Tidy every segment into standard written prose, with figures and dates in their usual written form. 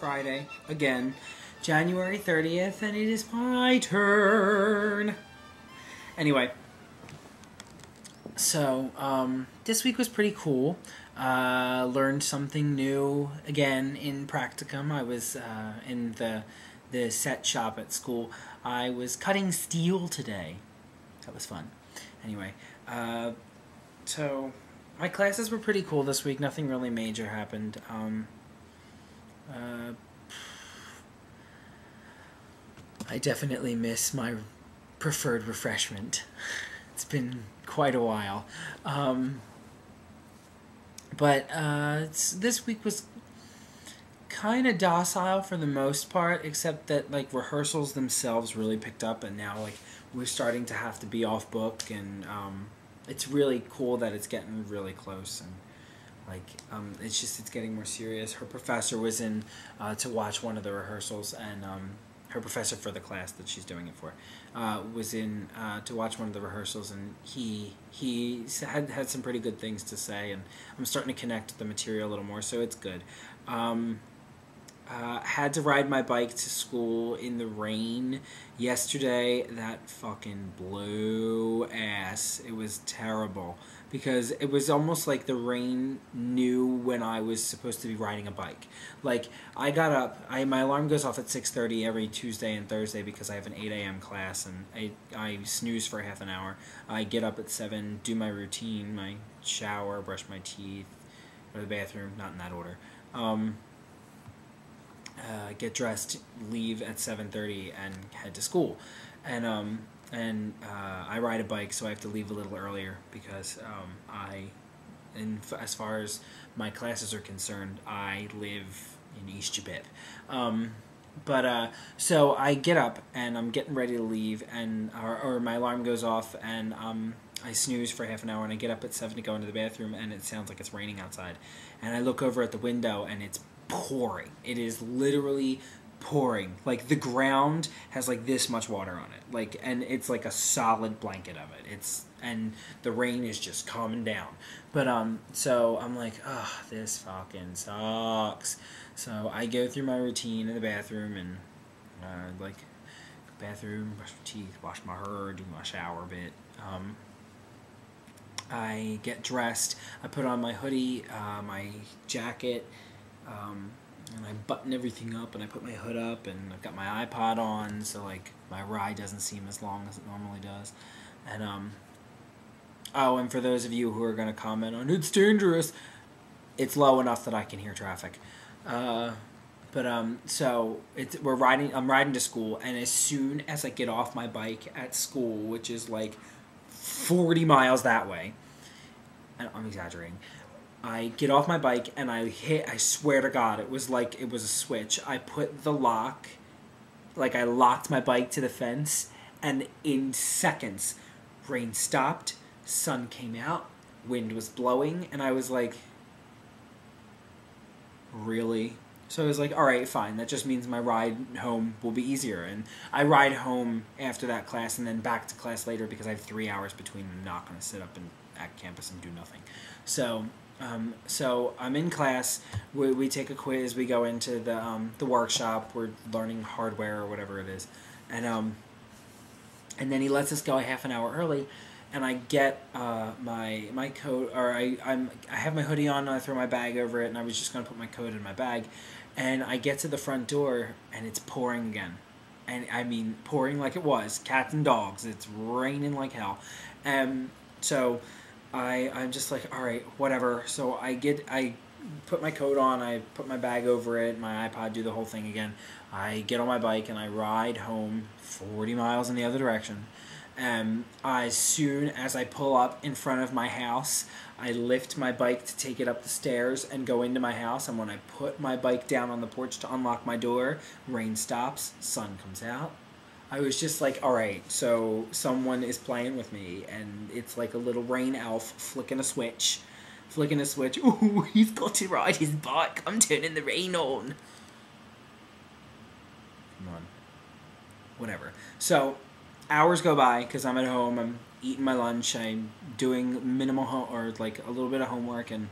Friday, again, January 30th, and it is my turn. Anyway, so, this week was pretty cool. Learned something new, again, in practicum. I was, in the set shop at school. I was cutting steel today. That was fun. Anyway, so my classes were pretty cool this week. Nothing really major happened. I definitely miss my preferred refreshment. It's been quite a while. This week was kind of docile for the most part, except that like rehearsals themselves really picked up, and now like we're starting to have to be off book, and it's really cool that it's getting really close, and like it's getting more serious. Her professor was in to watch one of the rehearsals, and her professor for the class that she's doing it for was in to watch one of the rehearsals, and he had some pretty good things to say, and I'm starting to connect with the material a little more, so it's good. Had to ride my bike to school in the rain yesterday. That fucking blew ass. It was terrible because it was almost like the rain knew when I was supposed to be riding a bike. Like, I got up, my alarm goes off at 6:30 every Tuesday and Thursday because I have an 8 a.m. class, and I snooze for half an hour. I get up at 7, do my routine, my shower, brush my teeth, go to the bathroom, not in that order. Get dressed, leave at 7:30, and head to school. And I ride a bike, so I have to leave a little earlier because as far as my classes are concerned, I live in East Jabip. So I get up, and I'm getting ready to leave, and or my alarm goes off, and I snooze for half an hour, and I get up at 7 to go into the bathroom, and it sounds like it's raining outside. And I look over at the window, and it's pouring. It is literally pouring. Like, the ground has like this much water on it. Like, and it's like a solid blanket of it. And the rain is just coming down. But so I'm like, oh, this fucking sucks. So I go through my routine in the bathroom, and bathroom, brush my teeth, wash my hair, do my shower bit. I get dressed. I put on my hoodie, my jacket, and I button everything up, and I put my hood up, and I've got my iPod on, so like my ride doesn't seem as long as it normally does. And and for those of you who are going to comment on it's dangerous, it's low enough that I can hear traffic. So I'm riding to school, and as soon as I get off my bike at school, which is like 40 miles that way, and I'm exaggerating, I get off my bike, and I swear to God, it was a switch. I put the lock, I locked my bike to the fence, and in seconds, rain stopped, sun came out, wind was blowing, and I was like, really? So I was like, alright, fine, that just means my ride home will be easier. And I ride home after that class, and then back to class later because I have 3 hours between them. I'm not going to sit up at campus and do nothing. So I'm in class. We take a quiz. We go into the workshop. We're learning hardware or whatever it is, and then he lets us go a half an hour early, and I get my coat, or I have my hoodie on, and I throw my bag over it, and I was just gonna put my coat in my bag, and I get to the front door, and it's pouring again, and I mean pouring like it was cats and dogs. It's raining like hell, so. I'm just like, all right, whatever. So I put my coat on, I put my bag over it, my iPod, do the whole thing again. I get on my bike, and I ride home 40 miles in the other direction. As soon as I pull up in front of my house, I lift my bike to take it up the stairs and go into my house. And when I put my bike down on the porch to unlock my door, rain stops, sun comes out. I was just like, alright, so someone is playing with me, and it's like a little rain elf flicking a switch. Ooh, he's got to ride his bike. I'm turning the rain on. Come on. Whatever. So, hours go by, because I'm at home, I'm eating my lunch, I'm doing minimal or like a little bit of homework, and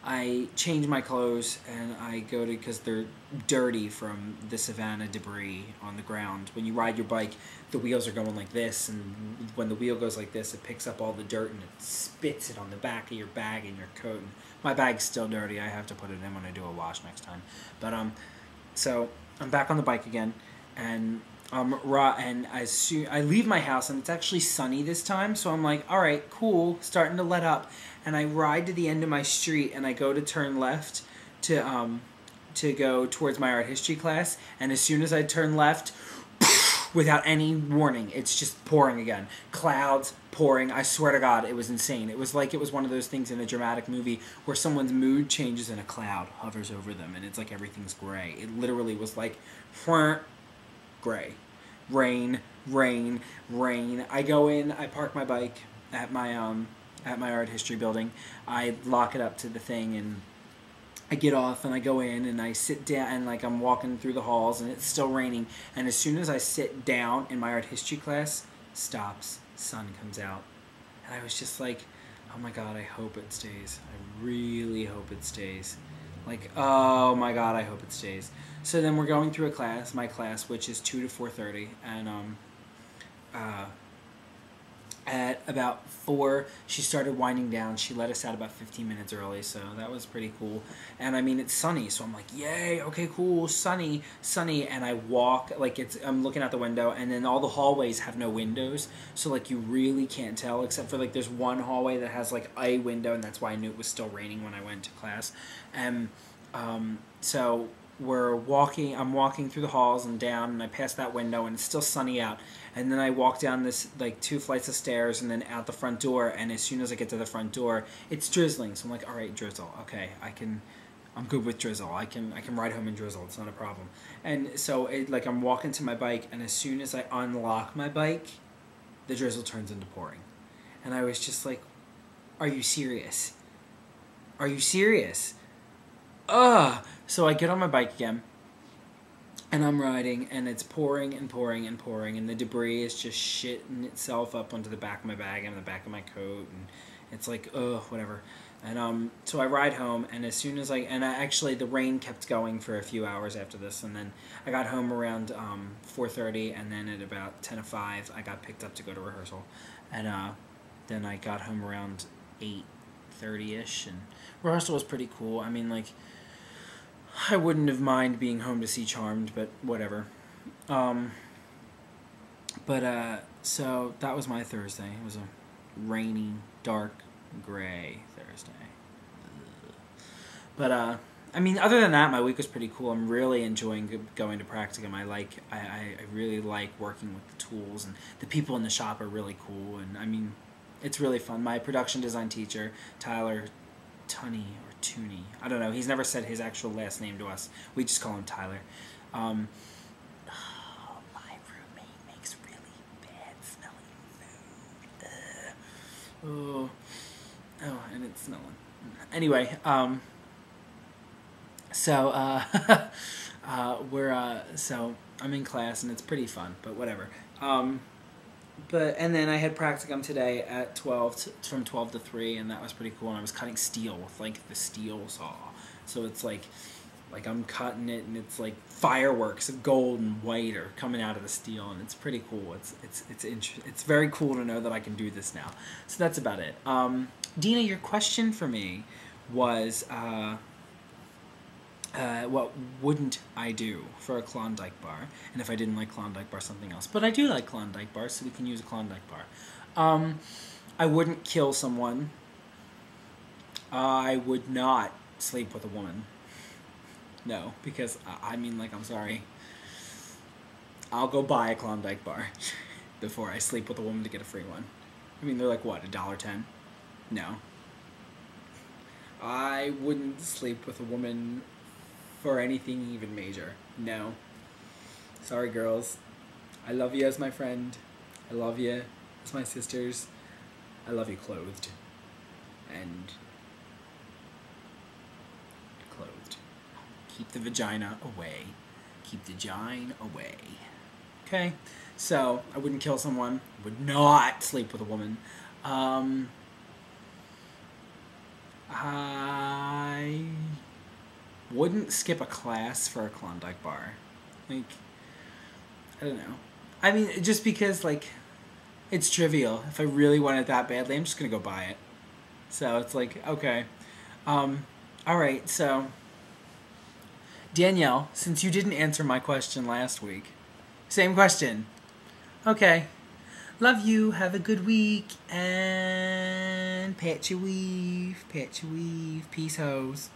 I change my clothes and I go to, because they're dirty from the Savannah debris on the ground. When you ride your bike, the wheels are going like this, and when the wheel goes like this, it picks up all the dirt and it spits it on the back of your bag and your coat. And my bag's still dirty. I have to put it in when I do a wash next time. But so I'm back on the bike again, and and as soon I leave my house, and it's actually sunny this time, so I'm like, all right, cool, starting to let up. And I ride to the end of my street, and I go to turn left to go towards my art history class. And as soon as I turn left, without any warning, it's just pouring again. Clouds, pouring. I swear to God, it was insane. It was like it was one of those things in a dramatic movie where someone's mood changes and a cloud hovers over them, and it's like everything's gray. It literally was like, gray. Rain, rain, rain. I go in, I park my bike at my art history building. I lock it up to the thing, and I get off and I go in and I sit down, and like I'm walking through the halls and it's still raining, and as soon as I sit down in my art history class, stops, sun comes out, and I was just like, oh my God, I hope it stays. I really hope it stays. Like, oh my God, I hope it stays. So then we're going through my class, which is 2 to 4:30, and at about 4, she started winding down. She let us out about 15 minutes early, so that was pretty cool. And I mean, it's sunny, so I'm like, yay, okay, cool, sunny. And I walk, like I'm looking out the window, and then all the hallways have no windows, so like you really can't tell, except for like there's one hallway that has like a window, and that's why I knew it was still raining when I went to class. And so I'm walking through the halls and down, and I pass that window, and it's still sunny out. And then I walk down this, like, 2 flights of stairs and then out the front door, and as soon as I get to the front door, it's drizzling. So I'm like, all right, drizzle. Okay, I'm good with drizzle. I can ride home in drizzle. It's not a problem. And so, I'm walking to my bike, and as soon as I unlock my bike, the drizzle turns into pouring. And I was just like, are you serious? Are you serious? Ugh! So I get on my bike again, and I'm riding, and it's pouring and pouring and pouring, and the debris is just shitting itself up onto the back of my bag and the back of my coat, and it's like, ugh, whatever. And so I ride home, and as soon as actually the rain kept going for a few hours after this, and then I got home around 4:30, and then at about 10:05, I got picked up to go to rehearsal, and then I got home around 8:30ish, and rehearsal was pretty cool. I mean, like, I wouldn't have minded being home to see Charmed, but whatever. So that was my Thursday. It was a rainy, dark, gray Thursday. But I mean, other than that, my week was pretty cool. I'm really enjoying going to practicum. I really like working with the tools, and the people in the shop are really cool. And I mean, it's really fun. My production design teacher, Tyler Tunney or Tooney, I don't know. He's never said his actual last name to us. We just call him Tyler. My roommate makes really bad smelling food. Oh, and it's smelling. Anyway, so so I'm in class, and it's pretty fun, but whatever. And then I had practicum today at 12 from 12 to 3, and that was pretty cool. And I was cutting steel with like the steel saw, so it's like I'm cutting it, and it's like fireworks of gold and white are coming out of the steel, and it's pretty cool. It's very cool to know that I can do this now. So that's about it. Dina, your question for me was, what wouldn't I do for a Klondike bar? And if I didn't like Klondike bar, something else. But I do like Klondike bars, so we can use a Klondike bar. I wouldn't kill someone. I would not sleep with a woman. No, because, I mean, like, I'm sorry. I'll go buy a Klondike bar before I sleep with a woman to get a free one. I mean, they're like, what, $1.10? No. I wouldn't sleep with a woman for anything even major. No. Sorry, girls. I love you as my friend. I love you as my sisters. I love you clothed. And clothed. Keep the vagina away. Keep the gine away. Okay? So, I wouldn't kill someone. Would not sleep with a woman. I wouldn't skip a class for a Klondike bar. Like, I don't know. I mean, just because, like, it's trivial. If I really want it that badly, I'm just going to go buy it. So it's like, okay. All right, so Danielle, since you didn't answer my question last week, same question. Okay. Love you. Have a good week. And pat your weave. Pat your weave. Peace, hoes.